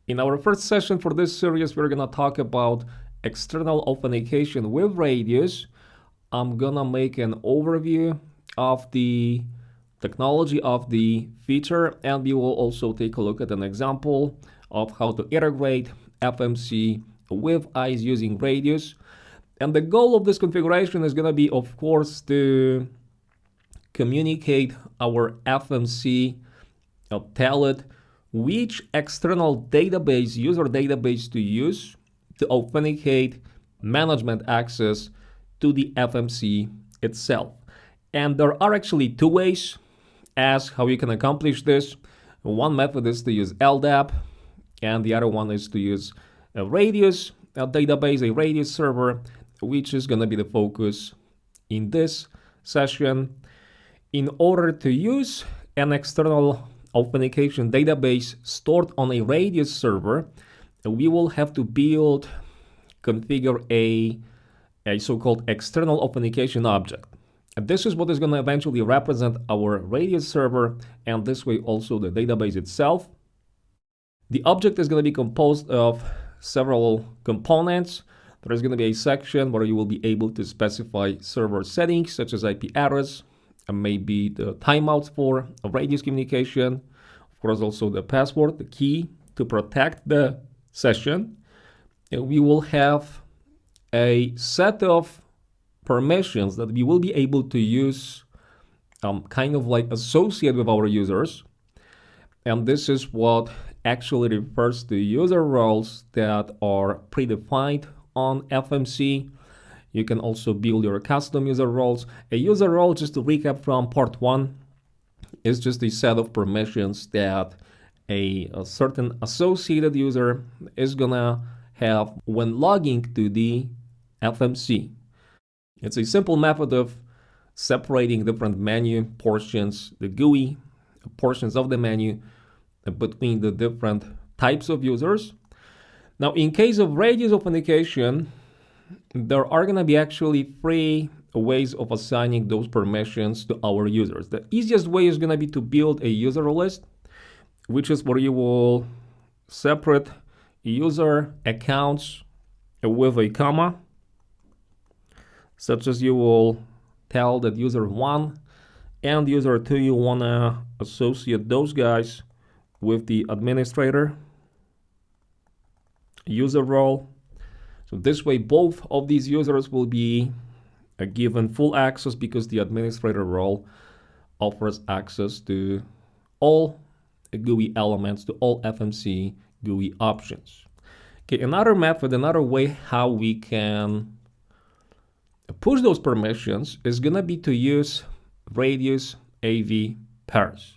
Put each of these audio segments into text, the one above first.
In our first session for this series, we're gonna talk about external authentication with Radius. I'm gonna make an overview of the technology of the feature, and we will also take a look at an example of how to integrate FMC with ICE using Radius. And the goal of this configuration is gonna be, of course, to communicate our FMC, tell it which external database, user database to use to authenticate management access to the FMC itself. And there are actually two ways as how you can accomplish this. One method is to use LDAP, and the other one is to use a Radius database, a Radius server, which is going to be the focus in this session. In order to use an external authentication database stored on a Radius server, we will have to configure a so-called external authentication object. And this is what is going to eventually represent our Radius server, and this way also the database itself. The object is going to be composed of several components. There is going to be a section where you will be able to specify server settings such as IP address, and maybe the timeouts for a Radius communication. Of course, also the password, the key to protect the session. And we will have a set of permissions that we will be able to use, kind of like associate with our users. And this is what actually refers to user roles that are predefined on FMC. You can also build your custom user roles. A user role, just to recap from part one, is just a set of permissions that a certain associated user is gonna have when logging to the FMC. It's a simple method of separating different menu portions, the GUI portions of the menu, between the different types of users. Now, in case of Radius authentication, there are going to be actually three ways of assigning those permissions to our users. The easiest way is going to be to build a user list, which is where you will separate user accounts with a comma, such as you will tell that user 1 and user 2, you want to associate those guys with the administrator user role. So this way, both of these users will be given full access because the administrator role offers access to all GUI elements, to all FMC GUI options. Okay, another method, another way how we can push those permissions is gonna be to use Radius AV pairs.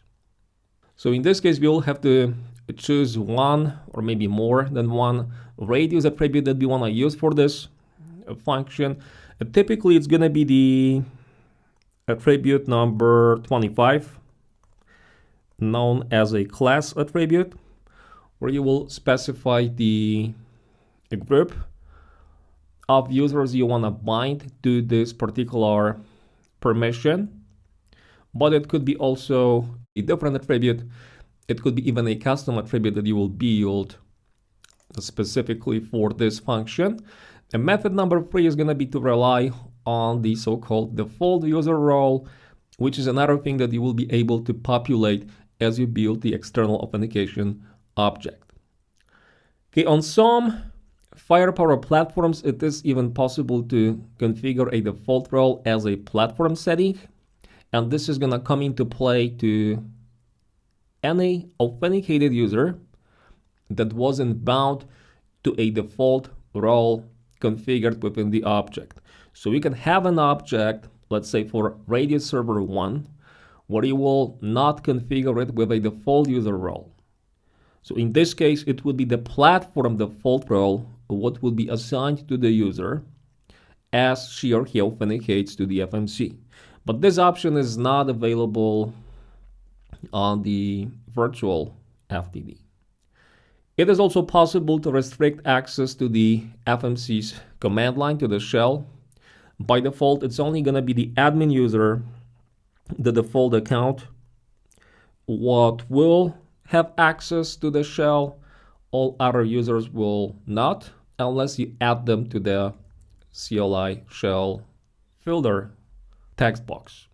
So in this case, we will have to choose one or maybe more than one Radius attribute that we want to use for this function. Typically, it's going to be the attribute number 25, known as a class attribute, where you will specify the group of users you want to bind to this particular permission. But it could be also a different attribute. It could be even a custom attribute that you will build specifically for this function. And method number 3 is going to be to rely on the so-called default user role, which is another thing that you will be able to populate as you build the external authentication object. Okay, on some firepower platforms, it is even possible to configure a default role as a platform setting. And this is going to come into play to any authenticated user that wasn't bound to a default role configured within the object. So you can have an object, let's say for Radius server 1, where you will not configure it with a default user role. So in this case, it would be the platform default role, what will be assigned to the user as she or he authenticates to the FMC. But this option is not available on the virtual FTD. It is also possible to restrict access to the FMC's command line, to the shell. By default, it's only going to be the admin user, the default account, what will have access to the shell. All other users will not, unless you add them to the CLI shell filter text box.